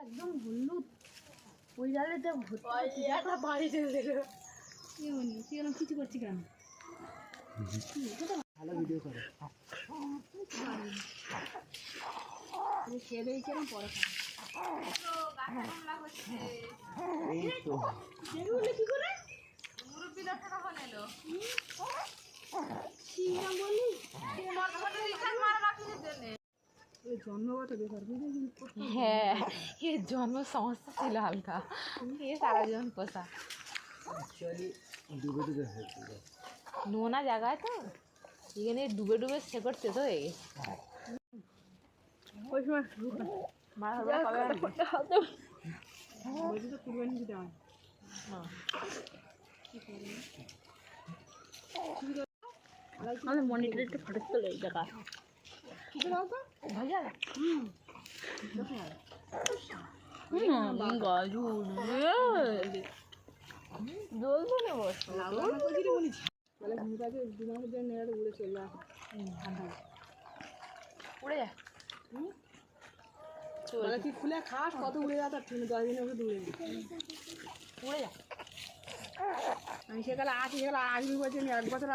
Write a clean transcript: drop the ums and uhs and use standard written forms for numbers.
একদম হলুদ ওই জালেতে বাড়ি চলে দিল। তুই এরকম কিছু করছি কেন? ভালো ভিডিও করে। খেয়ে দিয়েছি এরকম পরে এই তো কি করে মুরব্বি 10 টাকা ফোন এলো। বলি জন্মগত বেকার হ্যাঁ এর জন্ম সমস্যা ছিল হালকা, এ সারা জীবন পোষা অ্যাকচুয়ালি ডুবে ডুবে হয়েছিল। নোনা জায়গায় তো এখানে ডুবে ডুবে শেকড় চেত হয়ে গেছে। ওই সময় মারা হবে কবে আনবি? বলছি তো কুরবানি দিতে হয়। আমাদের মনিটরে একটু ফটো তোলে এই জায়গা ভাজা জ্বলবে না বসো বলে ঘুম পাচ্ছে 2 মাসের জন্য নেড়ে উড়ে চলে আসে। উড়ে যা বলে তুই খুলে খাস কত উড়ে যা, তার ঠিক 10 দিনের মধ্যে উড়ে যাবে। উড়ে যা। আমি সেকালে আসি, সেকালে আসবি বলছি আমি 1 বছর